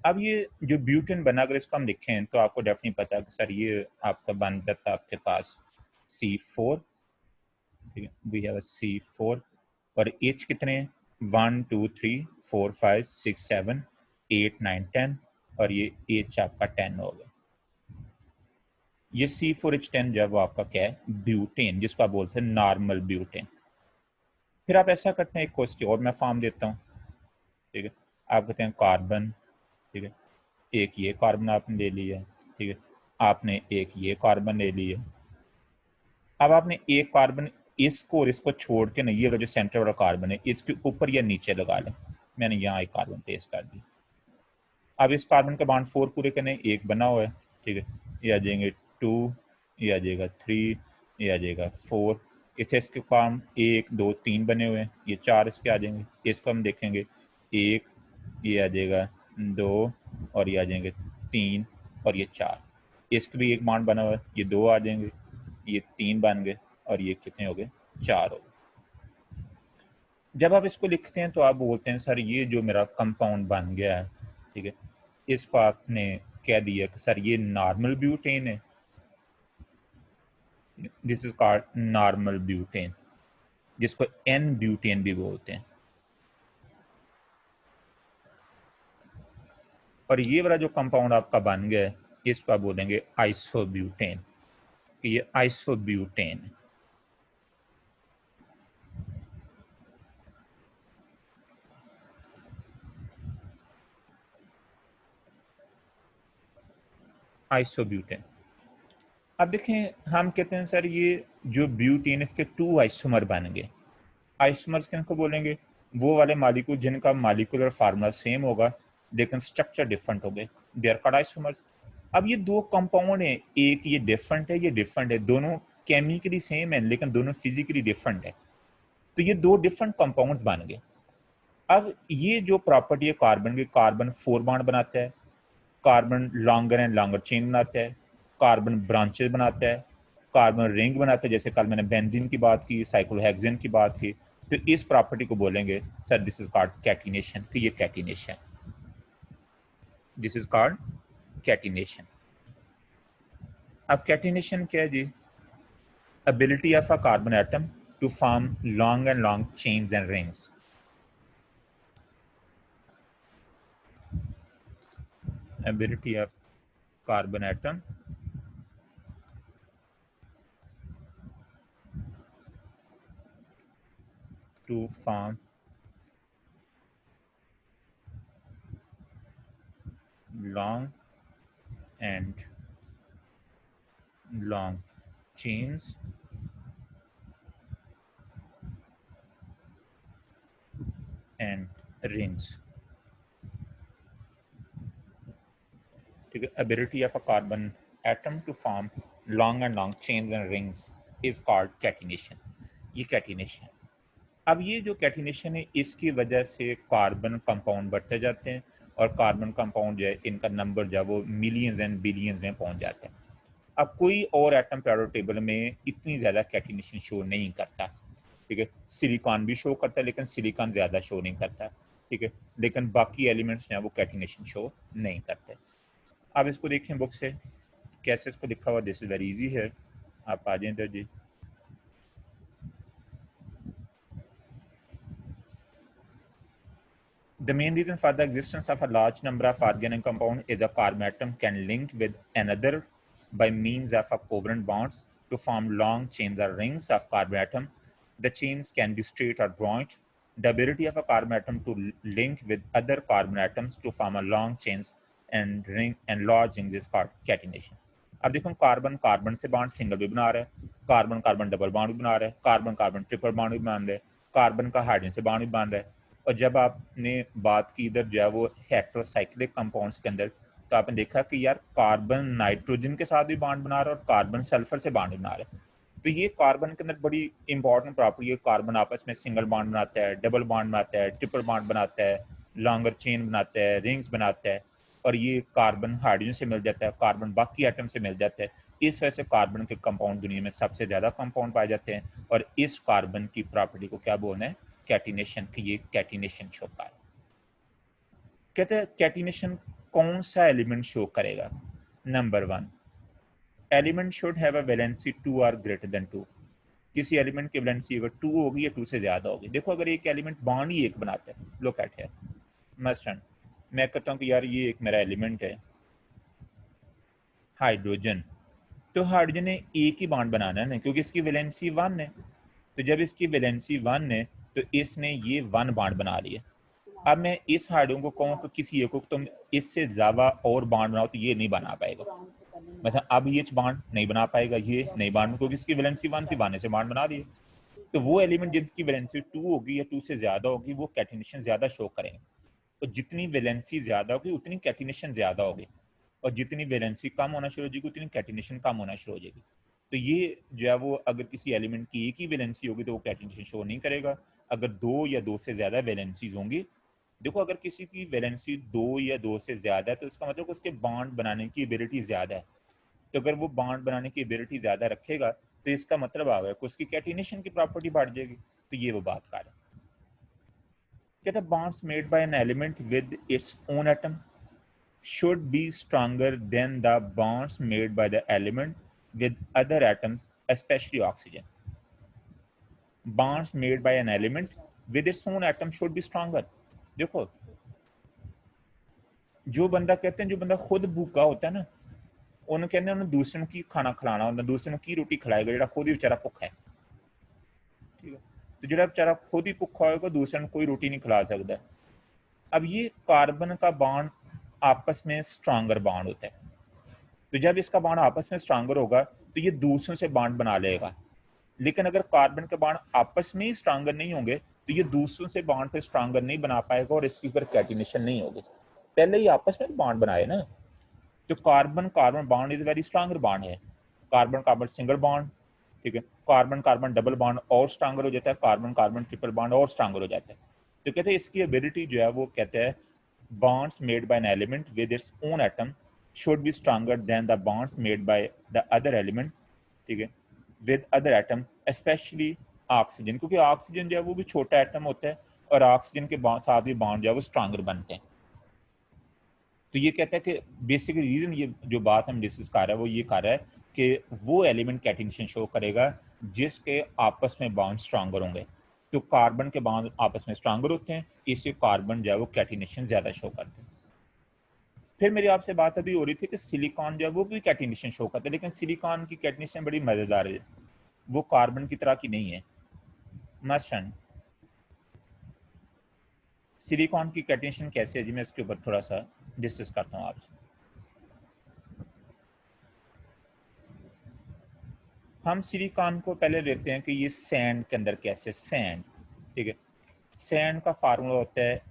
अब ये जो ब्यूटेन बना, अगर इसको हम लिखें तो आपको डेफिनेटली पता है कि सर ये आपका बन जाता है आपके पास C4, ठीक है, वी हैव C4 और H कितने हैं 1 2 3 4 5 6 7 8 9 10 और ये H आपका 10 हो गया। ये C4H10 जब वो आपका क्या है ब्यूटेन, जिसको आप बोलते हैं नॉर्मल ब्यूटेन। फिर आप ऐसा करते हैं, एक क्वेश्चन और मैं फॉर्म देता हूँ, ठीक है। आप कहते हैं कार्बन, ठीक है, एक ये कार्बन आपने ले लिया, ठीक है, आपने एक ये कार्बन ले लिया। अब आपने एक कार्बन इसको और इसको छोड़ के ना, ये जो सेंटर वाला कार्बन है इसके ऊपर या नीचे लगा लें। मैंने यहाँ एक कार्बन पेस्ट कर दी। अब इस कार्बन का बॉन्ड 4 पूरे करने, एक बना हुआ है, ठीक है, ये आ जाएंगे 2, ये आ जाएगा 3, ये आ जाएगा 4, इससे इसके काम 1 2 3 बने हुए हैं, ये 4 इसके आ जाएंगे। इसको हम देखेंगे 1, ये आ जाएगा 2 और ये आ जाएंगे 3 और ये 4। इसके भी एक बॉन्ड बना हुआ है, ये 2 आ जाएंगे, ये 3 बन गए और ये कितने हो गए 4 हो गए। जब आप इसको लिखते हैं तो आप बोलते हैं सर ये जो मेरा कंपाउंड बन गया है, ठीक है, इसको आपने कह दिया कि सर ये नॉर्मल ब्यूटेन है, this is called normal butane, जिसको एन ब्यूटेन भी बोलते हैं। और ये वाला जो कंपाउंड आपका बन गया है इसको आप बोलेंगे आइसोब्यूटेन, कि ये आइसोब्यूटेन है। आइसोब्यूटेन। अब देखें, हम कहते हैं सर ये जो ब्यूटेन इसके 2 आइसोमर बन गए। आइसोमर्स किनको बोलेंगे, वो वाले मालिक्यूल जिनका मालिकुलर फार्मूला सेम होगा लेकिन स्ट्रक्चर डिफरेंट हो गए, दे आर कॉल्ड आइसोमर्स। अब ये दो कंपाउंड है, एक ये डिफरेंट है, ये डिफरेंट है, दोनों केमिकली सेम है लेकिन दोनों फिजिकली डिफरेंट है, तो ये दो डिफरेंट कंपाउंड बन गए। अब ये जो प्रॉपर्टी है कार्बन की, कार्बन 4 बॉन्ड बनाता है, carbon longer and longer chain बनाता है, कार्बन ब्रांचेस बनाता है, कार्बन रिंग बनाता है, जैसे कल मैंने बेंजीन की बात की, साइक्लोहेक्सेन की बात की। तो इस प्रॉपर्टी को बोलेंगे sir this is called catenation, कि ये catenation, this is called catenation. अब कैटिनेशन क्या है जी, ability of a carbon atom to form long and long chains and rings. Ability of carbon atom to form long and long chains and rings. ठीक है, ability of a carbon atom to form long and long chains and rings is called catenation. ये catenation. अब ये जो catenation है इसकी वजह से कार्बन कंपाउंड बढ़ते जाते हैं और कार्बन कंपाउंड जो है इनका नंबर जो है वो मिलियंस एंड बिलियंस में पहुंच जाते हैं। अब कोई और एटम पीरियोडिक टेबल में इतनी ज़्यादा कैटिनेशन शो नहीं करता, ठीक है, सिलिकॉन भी शो करता है लेकिन सिलिकॉन ज़्यादा शो नहीं करता, ठीक है, लेकिन बाकी एलिमेंट्स जो है वो कैटिनेशन शो नहीं करते। अब इसको देखें बुक से कैसे इसको लिखा हुआ, दिस इज वेरी इजी है, आप आ जाए इधर जी। The main reason for the existence of a large number of organic compounds is a carbon atom can link with another by means of a covalent bonds to form long chains or rings of carbon atom. The chains can be straight or branch. The ability of a carbon atom to link with other carbon atoms to form a long chains and ring and large rings is called catenation. अब देखो carbon carbon से bond single भी बना रहा है, carbon carbon double bond भी बना रहा है, कार्बन कार्बन ट्रिपल बॉन्ड भी बना रहा है, कार्बन का हाइड्रोजन से बॉन्ड भी बन रहा है। और जब आपने बात की इधर जो है वो हेट्रोसाइक्लिक कंपाउंड्स के अंदर, तो आपने देखा कि यार कार्बन नाइट्रोजन के साथ भी बॉन्ड बना रहा है और कार्बन सल्फर से बॉन्ड बना रहा है। तो ये कार्बन के अंदर बड़ी इंपॉर्टेंट प्रॉपर्टी है, कार्बन आपस में सिंगल बॉन्ड बनाता है, डबल बॉन्ड बनाता है, ट्रिपल बॉन्ड बनाता है, लॉन्गर चेन बनाता है, रिंग्स बनाता है, और ये कार्बन हाइड्रोजन से मिल जाता है, कार्बन बाकी एटम से मिल जाता है। इस वजह से कार्बन के कंपाउंड दुनिया में सबसे ज्यादा कंपाउंड पाए जाते हैं और इस कार्बन की प्रॉपर्टी को क्या बोलना है, कैटिनेशन, की ये कैटिनेशन शो का है। कहते हैं कैटिनेशन कौन सा एलिमेंट शो करेगा? Number 1, element should have a valency 2 or greater than 2। किसी एलिमेंट की वैलेंसी अगर 2 होगी या 2 से ज्यादा होगी। देखो अगर एक एलिमेंट बॉन्ड ही एक बनाता है, लुक एट हियर, मस्टन मैं कहता हूँ कि यार ये एक मेरा एलिमेंट है हाइड्रोजन, तो हाइड्रोजन ने एक ही बॉन्ड बनाना है ना, क्योंकि इसकी वैलेंसी 1 है। तो जब इसकी वैलेंसी 1 है तो इसने ये 1 बॉन्ड बना लिया। अब मैं इस हाइड्रोजन को कहूँ कि किसी एक को तुम इससे ज्यादा और बॉन्ड बनाओ तो ये नहीं बना पाएगा। मतलब अब ये बॉन्ड नहीं बना पाएगा, ये नहीं बॉन्ड, क्योंकि इसकी वैलेंसी 1 थी, 1 से बॉन्ड बना दिए। तो वो एलिमेंट जिसकी वैलेंसी 2 होगी या 2 से ज्यादा होगी वो कैटिनेशन ज्यादा शो करेंगे। तो जितनी वैलेंसी ज्यादा होगी उतनी कैटिनेशन ज्यादा होगी, और जितनी वैलेंसी कम होना शुरू हो जाएगी उतनी कैटिनेशन कम होना शुरू हो जाएगी। तो ये जो है वो अगर किसी एलिमेंट की एक ही वैलेंसी होगी तो वो कैटिनेशन शो नहीं करेगा। अगर 2 या 2 से ज्यादा वैलेंसीज होंगी, देखो अगर किसी की वैलेंसी 2 या 2 से ज्यादा है तो इसका मतलब उसके बॉन्ड बनाने की एबिलिटी ज्यादा है। तो अगर वो बॉन्ड बनाने की एबिलिटी ज्यादा रखेगा तो इसका मतलब आ गया कि उसकी कैटिनेशन की प्रॉपर्टी बढ़ जाएगी। तो ये वो बात कर रहा है। कहता है bonds made by an element with its own atom should be stronger than the bonds made by the element with other atoms, especially oxygen. Bonds made by an element with its own atom should be stronger. देखो जो बंदा कहते हैं, जो बंदा खुद भूखा होता है ना, उन्हें कहते हैं उन्हें दूसरे की खाना खिलाना होता, दूसरे की रोटी खिलाएगा जो खुद ही बेचारा भुखा है। ठीक है, तो जो बेचारा खुद ही भुखा होगा दूसरे को कोई रोटी नहीं खिला सकता। अब ये कार्बन का बॉन्ड आपस में स्ट्रांगर बॉन्ड होता है, तो जब इसका बॉन्ड आपस में स्ट्रांगर होगा तो ये दूसरों से बॉन्ड बना लेगा। लेकिन अगर कार्बन के बॉन्ड आपस में ही स्ट्रांगर नहीं होंगे तो ये दूसरों से बॉन्ड पे स्ट्रांगर नहीं बना पाएगा और इसके ऊपर कैटिनेशन नहीं होगी। पहले ही आपस में बॉन्ड बनाए ना, तो carbon carbon bond is very stronger bond है। कार्बन कार्बन सिंगल बॉन्ड, ठीक है, कार्बन कार्बन डबल बॉन्ड और स्ट्रांगर हो जाता है, कार्बन कार्बन ट्रिपल बॉन्ड और स्ट्रांगर हो जाता है। तो कहते हैं इसकी एबिलिटी जो है वो कहते हैं bonds made by an element with its own atom should be stronger than the bonds made by the other element, ठीक है, with other atom, especially oxygen, क्योंकि ऑक्सीजन जो है वो भी छोटा एटम होता है और ऑक्सीजन के साथ भी बॉन्ड जो है वो स्ट्रांगर बनते हैं। तो ये कहता है कि बेसिक रीजन ये जो बात हम डिस्कस कर रहे हैं वो ये कर रहा है कि वो एलिमेंट कैटिनेशन शो करेगा जिसके आपस में बॉन्ड स्ट्रांगर होंगे। तो कार्बन के बॉन्ड आपस में स्ट्रांगर होते हैं, इससे कार्बन जो है वो कैटिनेशन ज्यादा शो करते हैं। फिर मेरी आपसे बात अभी हो रही थी कि सिलिकॉन जो है वो भी कैटिनेशन शो करता है, लेकिन सिलिकॉन की कैटिनेशन बड़ी मजेदार है, वो कार्बन की तरह की नहीं है। मसलन सिलिकॉन की कैटिनेशन कैसे है जी, मैं इसके ऊपर थोड़ा सा डिस्कस करता हूँ आपसे। हम सिलिकॉन को पहले देखते हैं कि ये सैंड के अंदर कैसे, सैंड, ठीक है, सैंड का फार्मूला होता है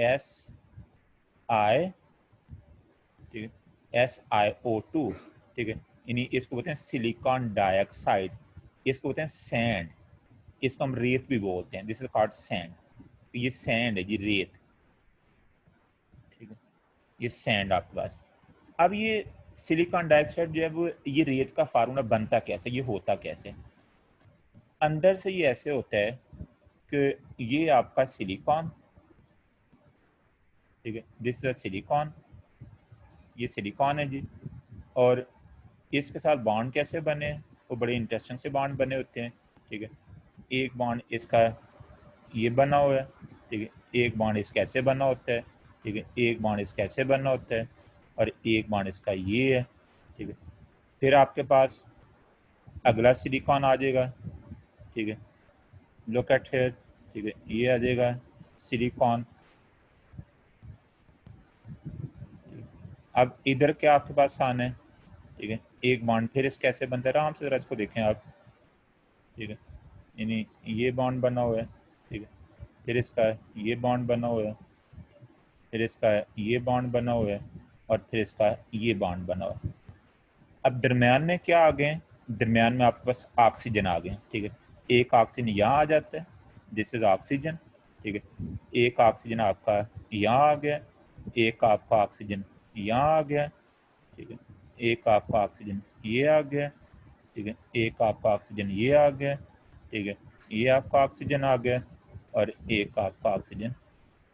SI, ठीक है, SiO2, ठीक है, यानी इसको बोलते हैं सिलिकॉन डाइऑक्साइड, इसको बोलते हैं सैंड, इसको हम रेत भी बोलते हैं, दिस इज कॉल्ड सैंड। तो ये सैंड है जी, रेत, ठीक है, ये सैंड आपके पास। अब ये सिलिकॉन डाइऑक्साइड जो है वो ये रेत का फार्मूला बनता कैसे, ये होता कैसे? अंदर से ये ऐसे होता है कि ये आपका सिलिकॉन, ठीक है, दिस इज सिलिकॉन, ये सिलिकॉन है जी, और इसके साथ बॉन्ड कैसे बने, वो बड़े इंटरेस्टिंग से बॉन्ड बने होते हैं, ठीक है। एक बॉन्ड इसका ये बना हुआ है, ठीक है, एक बॉन्ड इसका ऐसे बना होता है, ठीक है, एक बॉन्ड इसका ऐसे बना होता है, और एक बॉन्ड इसका ये है, ठीक है। फिर आपके पास अगला सिलिकॉन आ जाएगा, ठीक है, लुक एट हियर, ठीक है, ये आ जाएगा सिलिकॉन। अब इधर क्या आपके पास आना है, ठीक है, एक बॉन्ड फिर इस कैसे बनता है, आराम से जरा इसको देखें आप, ठीक है, यानी ये बॉन्ड बना हुआ है, ठीक है, फिर इसका ये बॉन्ड बना हुआ है, फिर इसका ये बॉन्ड बना हुआ है, और फिर इसका ये बॉन्ड बना हुआ है। अब दरमियान में क्या आ गए, दरमियान में आपके पास ऑक्सीजन आ गए, ठीक है, एक ऑक्सीजन यहाँ आ जाता है, दिस इज ऑक्सीजन, ठीक है, एक ऑक्सीजन आपका यहाँ आ गया, एक आपका ऑक्सीजन यहाँ आ गया, ठीक है, एक आपका ऑक्सीजन ये आ गया, ठीक है, एक आपका ऑक्सीजन ये आ गया, ठीक है, ये आपका ऑक्सीजन आ गया, और एक आपका ऑक्सीजन,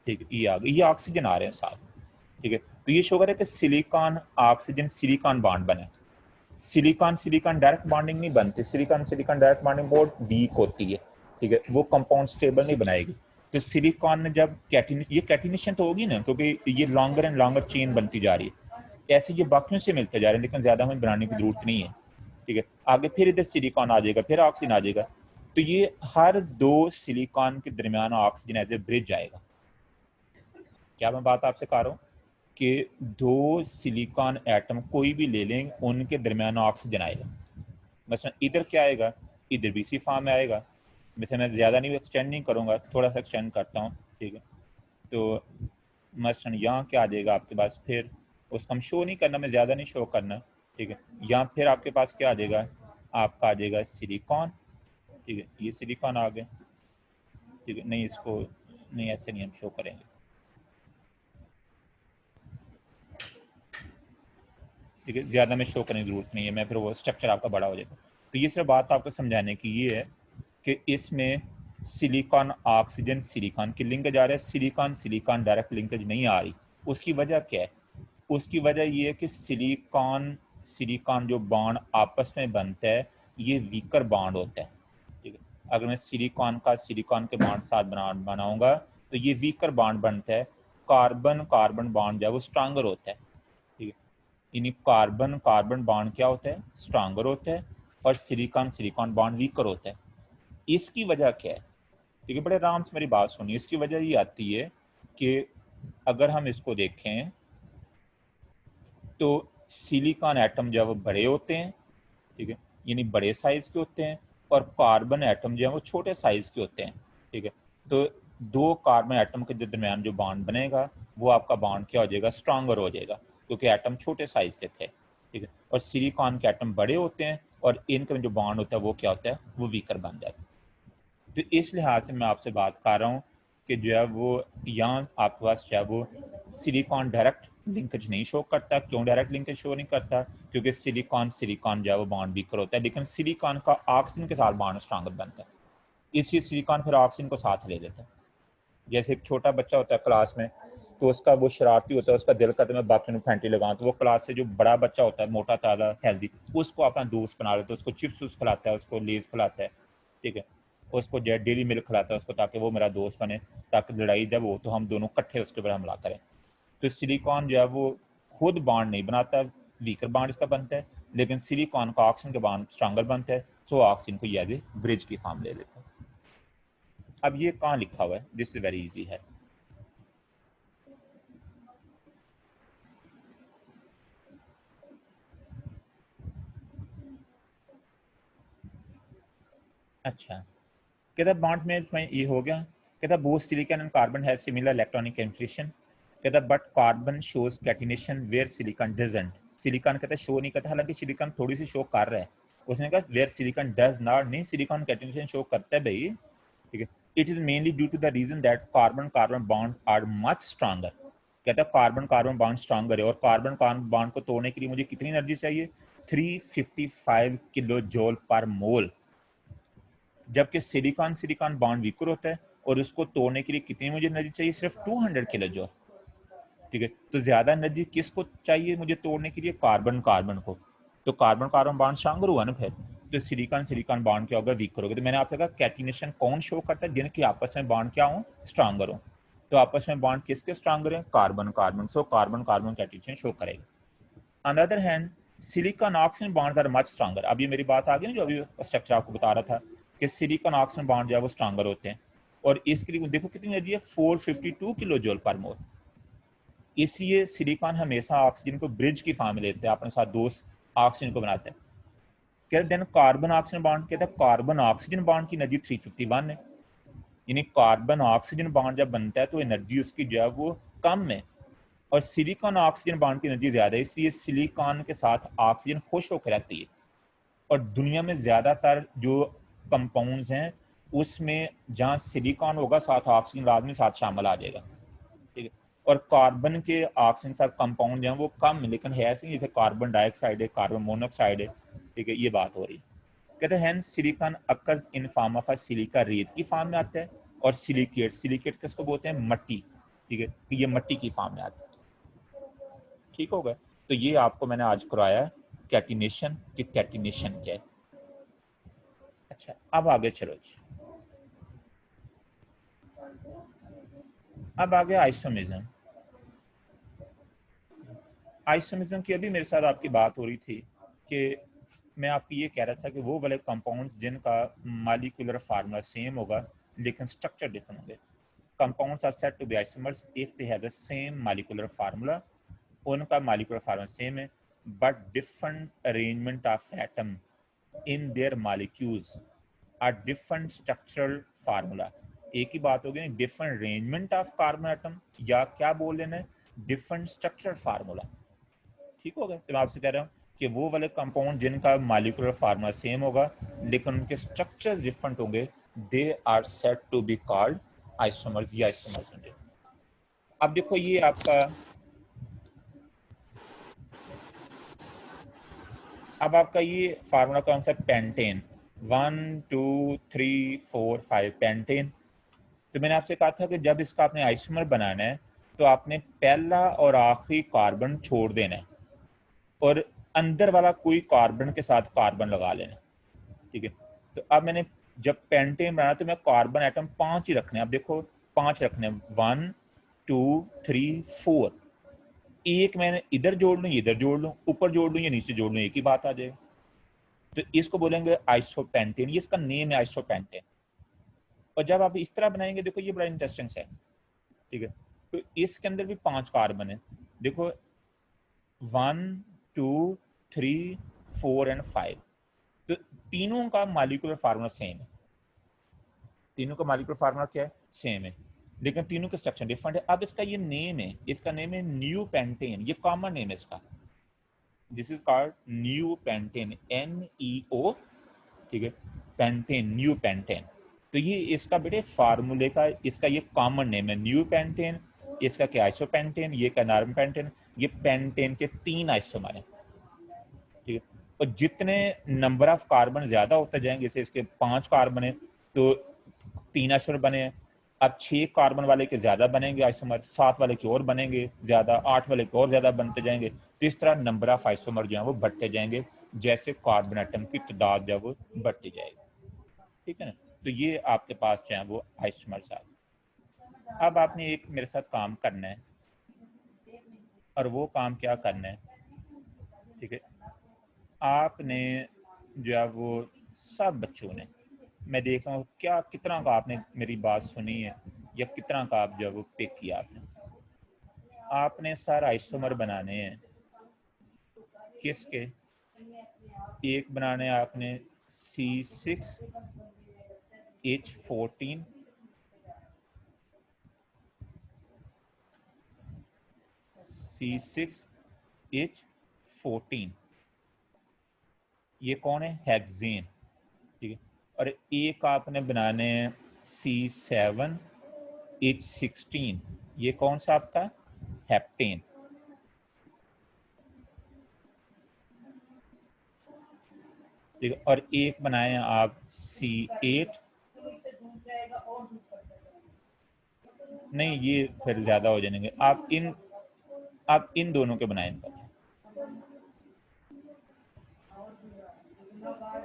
ठीक है, ये आ गया, ये ऑक्सीजन आ रहे हैं साथ, ठीक है। तो ये शो कर रहा है कि सिलिकॉन ऑक्सीजन सिलिकॉन बॉन्ड बने। सिलिकॉन सिलिकॉन डायरेक्ट बॉन्डिंग नहीं बनती, सिलिकॉन सिलिकॉन डायरेक्ट बॉन्डिंग बहुत वीक होती है, ठीक है, वो कंपाउंड स्टेबल नहीं बनाएगी। तो सिलिकॉन ने जब ये कैटिनेशन तो होगी ना, क्योंकि ये लॉन्गर एंड लॉन्गर चेन बनती जा रही है, ऐसे ये बाकियों से मिलते जा रहे हैं, लेकिन ज्यादा हमें बनाने की जरूरत नहीं है, ठीक है। आगे फिर इधर सिलिकॉन आ जाएगा, फिर ऑक्सीजन आ जाएगा, तो ये हर दो सिलिकॉन के दरमियान ऑक्सीजन एज ए ब्रिज आएगा। क्या मैं बात आपसे कह रहा हूँ कि दो सिलिकॉन एटम कोई भी ले लें, उनके दरमियान ऑक्सीजन आएगा। मसलन इधर क्या आएगा, इधर भी इसी फॉर्म में आएगा। वैसे मैं ज़्यादा नहीं एक्सटेंड नहीं करूँगा, थोड़ा सा एक्सटेंड करता हूँ, ठीक है। तो मसलन यहाँ क्या आ जाएगा आपके पास, फिर उसको हम शो नहीं करना, मैं ज़्यादा नहीं शो करना, ठीक है। यहाँ फिर आपके पास क्या आ जाएगा, आपका आ जाएगा सिलिकॉन, ठीक है, ये सिलिकॉन आ गया, ठीक है। नहीं इसको नहीं, ऐसे नहीं हम शो करेंगे, ठीक है, ज़्यादा में शो करने की जरूरत नहीं है, मैं फिर वो स्ट्रक्चर आपका बड़ा हो जाएगा। तो ये सिर्फ बात आपको समझाने की ये है कि इसमें सिलिकॉन ऑक्सीजन सिलिकॉन की लिंकेज आ रहा है, सिलिकॉन सिलिकॉन डायरेक्ट लिंकेज नहीं आ रही। उसकी वजह क्या है, उसकी वजह ये है कि सिलिकॉन सिलिकॉन जो बॉन्ड आपस में बनता है ये वीकर बॉन्ड होता है, ठीक है। अगर मैं सिलिकॉन के बॉन्ड साथ बनाऊंगा तो ये वीकर बॉन्ड बनता है, कार्बन कार्बन बॉन्ड जो है वो स्ट्रांगर होता है, ठीक है। यानी कार्बन कार्बन बॉन्ड क्या होता है, स्ट्रांगर होता है, और सिलिकॉन सिलिकॉन बॉन्ड वीकर होता है। इसकी वजह क्या है, ठीक है, बड़े आराम से मेरी बात सुनिए। इसकी वजह ये आती है कि अगर हम इसको देखें तो सिलिकॉन एटम जो है वो बड़े होते हैं, ठीक है, यानी बड़े साइज के होते हैं, और कार्बन एटम जो है वो छोटे साइज के होते हैं, ठीक है। तो दो कार्बन एटम के दरमियान जो बॉन्ड बनेगा वो आपका बॉन्ड क्या हो जाएगा, स्ट्रांगर हो जाएगा, क्योंकि एटम छोटे साइज के थे, ठीक है। और सिलिकॉन के एटम बड़े होते हैं और इनका जो बॉन्ड होता है वो क्या होता है, वो वीकर बन जाता है। तो इस लिहाज से मैं आपसे बात कर रहा हूँ कि जो है वो यहाँ आपके पास जो है वो सिलिकॉन डायरेक्ट लिंकेज नहीं शो करता। क्यों डायरेक्ट लिंकेज शो नहीं करता, क्योंकि सिलिकॉन सिलिकॉन जो है वो बॉन्ड वीकर होता है, लेकिन सिलिकॉन का ऑक्सीजन के साथ बॉन्ड स्ट्रांगर बनता है, इसलिए सिलिकॉन फिर ऑक्सीजन को साथ ले लेता है। जैसे एक छोटा बच्चा होता है क्लास में, तो उसका वो शरारती होता है, उसका दिल करता है मैं बाकी में फैंटी लगाऊं, तो वो क्लास से जो बड़ा बच्चा होता है, मोटा ताजा हेल्दी, उसको अपना दोस्त बना लेता है, उसको चिप्स खिलाता है, उसको लेज खिलाता है, ठीक है, उसको डेली मिल्क खिलाता है उसको, ताकि वो मेरा दोस्त बने, ताकि लड़ाई जब हो तो हम दोनों इकट्ठे उसके ऊपर हमला करें। तो सिलिकॉन जो है वो खुद बॉन्ड नहीं बनाता, वीकर बॉन्ड इसका बनता है, लेकिन सिलिकॉन का ऑक्सीजन का बॉन्ड स्ट्रांगर बनता है, सो ऑक्सीजन को ये एज ए ब्रिज की फॉर्म ले लेता है। अब ये कहाँ लिखा हुआ है, दिस इज वेरी इजी है। अच्छा, कहता बॉन्ड्स में ये हो गया। कहता both silicon and carbon have similar electronic configuration. कहता but carbon shows catenation where silicon doesn't. Silicon कहता शो नहीं करता, हालांकि सिलिकॉन थोड़ी सी शो कर रहा है। उसने कहा वेयर सिलिकॉन डज नॉट, नहीं सिलिकॉन कैटिनेशन शो करता है भाई, ठीक है। It is mainly due to the reason that carbon carbon bonds are much stronger. कहता कार्बन कार्बन बॉन्ड स्ट्रॉन्गर है, और कार्बन कार्बन बॉन्ड को तोड़ने के लिए मुझे कितनी एनर्जी चाहिए, 355 किलो जूल पर मोल, जबकि सिलिकॉन सिलिकॉन बॉन्ड वीकर होता है, और उसको तोड़ने के लिए कितनी मुझे एनर्जी चाहिए, सिर्फ 200 किलो जूल, ठीक है। तो ज्यादा एनर्जी किसको चाहिए मुझे तोड़ने के लिए, कार्बन कार्बन को। तो कार्बन कार्बन बॉन्ड स्ट्रॉन्गर हुआ ना फिर, तो सिलिकॉन सिलिकॉन बॉन्ड क्या होगा, वीकर होगा। तो मैंने आपसे कहा कैटिनेशन कौन शो करता है, जिनके आपस में बॉन्ड क्या हो, स्ट्रॉन्गर हो। तो आपस में बॉन्ड किसके स्ट्रॉन्गर है, carbon carbon, so carbon carbon catenation show करेगा। On the other hand silicon oxygen bonds are much stronger. अब ये मेरी बात आ गई ना, जो अभी स्ट्रक्चर आपको बता रहा था कि सिलिकॉन ऑक्सीजन बॉन्ड जो है वो स्ट्रॉन्गर होते हैं, और इसके लिए देखो कितनी एनर्जी है, 452 किलो जूल पर मोल। इसलिए सिलिकॉन हमेशा ऑक्सीजन को ब्रिज की फॉर्म में लेते हैं, अपने साथ दोस्त ऑक्सीजन को बनाते हैं। कहते देन कार्बन ऑक्सीजन बॉन्ड, कहते हैं कार्बन ऑक्सीजन बॉन्ड की एनर्जी 351 है, यानी कार्बन ऑक्सीजन बॉन्ड जब बनता है तो एनर्जी उसकी जो है वो कम है, और सिलिकॉन ऑक्सीजन बॉन्ड की एनर्जी ज्यादा है, इसलिए सिलिकॉन के साथ ऑक्सीजन खुश होकर रहती है। और दुनिया में ज्यादातर जो कंपाउंड्स हैं उसमें जहाँ सिलिकॉन होगा साथ ऑक्सीजन लाजमी साथ शामिल आ जाएगा, ठीक है। और कार्बन के ऑक्सीजन साथ कंपाउंड जो हैं वो कम है, लेकिन है ऐसे, जैसे कार्बन डाइऑक्साइड है, कार्बन मोनोऑक्साइड है, ठीक है, ये बात हो रही है। कहते हैं hence silicon occurs in form of silica, रेत की फॉर्म में आता है, और सिलिकेट, सिलिकेट किसको बोलते हैं, मट्टी, ठीक है, ये मट्टी की फॉर्म में आता है। ठीक हो गया। तो ये आपको मैंने आज कराया कैटिनेशन कि कैटिनेशन क्या है। अच्छा, अब आगे चलो जी, अब आगे आइसोमिज्म। आइसोमिज्म की अभी मेरे साथ आपकी बात हो रही थी कि मैं आपको ये कह रहा था कि वो वाले कंपाउंड्स जिनका मॉलिक्यूलर फार्मूला सेम होगा लेकिन स्ट्रक्चर डिफरेंट होंगे। Compounds are said to be isomers if they have the same molecular formula, उनका मॉलिक्यूलर फार्मूला सेम है but different arrangement of atom in their molecules are different structural formula. एक ही बात होगी ना, different arrangement of carbon atom, या क्या बोल लेना है, डिफरेंट स्ट्रक्चर फार्मूला। ठीक हो गया। तो मैं आपसे कह रहा हूँ कि वो वाले कंपाउंड जिनका मॉलिक्यूलर फार्मूला सेम होगा लेकिन उनके स्ट्रक्चर्स डिफरेंट होंगे, they are said to be called isomers या आइसोमर्स होंगे। अब देखो ये आपका, अब आपका ये फार्मूला कौन सा, पेंटेन, 1 2 3 4 5 पेंटेन। तो मैंने आपसे कहा था कि जब इसका आपने आइसोमर बनाना है तो आपने पहला और आखिरी कार्बन छोड़ देना है और अंदर वाला कोई कार्बन के साथ कार्बन लगा लेना। ठीक है। तो अब मैंने जब पेंटेन बनाया तो मैं कार्बन एटम 5 ही रखने हैं। अब देखो 5 रखने हैं, 1 2 3 4। एक मैंने इधर जोड़ लूँ, इधर जोड़ लूँ, ऊपर जोड़ लूँ या नीचे जोड़ लूँ, एक ही बात आ जाएगी। तो इसको बोलेंगे आइसोपेंटेन, ये इसका नेम है आइसोपेंटेन। और जब आप इस तरह बनाएंगे, देखो ये बड़ा इंटरेस्टिंग है। ठीक है। तो इसके अंदर भी 5 कार्बन है, देखो 1 2 3 4 एंड 5। तो तीनों का मॉलिक्यूलर फार्मूला सेम है, तीनों का मॉलिक्यूलर फार्मूला क्या है, सेम है, लेकिन तीनों के स्ट्रक्चर डिफरेंट है। अब इसका ये नेम है, इसका नेम है न्यू पेंटेन, ये कॉमन नेम है इसका। This is called new pentane, NEO। ठीक है, पेंटेन, न्यू पेंटेन। तो ये इसका बेटे फार्मूले का इसका ये कॉमन नेम है, न्यू पेंटेन। इसका क्या, आइसोपेंटेन, ये क्या, नॉर्मल पेंटेन। ये पेंटेन के 3 आइसोमर हैं। ठीक है। और जितने नंबर ऑफ कार्बन ज्यादा होते जाएंगे, जैसे इसके 5 कार्बन है तो 3 आइसोमर बने हैं। अब 6 कार्बन वाले के ज्यादा बनेंगे आइसोमर, 7 वाले के और बनेंगे ज्यादा, 8 वाले के और ज्यादा बनते जाएंगे। तो इस तरह नंबर ऑफ आइसोमर जो है वो बढ़ते जाएंगे जैसे कार्बन एटम की तादाद जो है वो बढ़ती जाएगी। ठीक है ना। तो ये आपके पास जो है वो आइसोमर्स आ गए। अब आपने एक मेरे साथ काम करना है, और वो काम क्या करना है, ठीक है, आपने जो है वो सब बच्चों ने, मैं देख रहा हूँ क्या कितना का आपने मेरी बात सुनी है या कितना का आप जो है वो पिक किया आपने। आपने सारा आइसोमर बनाने हैं, किसके, एक बनाने हैं आपने C6H14, C6H14, ये कौन है, हेक्सेन। ठीक है। और एक आपने बनाने हैं C7H16, ये कौन सा आपका, हेप्टेन। ठीक है। और एक बनाए हैं आप C8, नहीं ये फिर ज्यादा हो जाएंगे, आप इन दोनों के बनाए,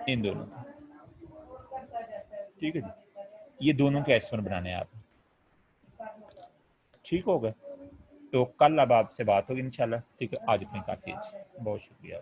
इन दोनों के। ठीक है जी, ये दोनों के आइसोमर बनाने हैं आप। ठीक हो गए। तो कल अब आपसे बात होगी इंशाल्लाह। ठीक है, आज इतनी काफ़ी है, बहुत शुक्रिया।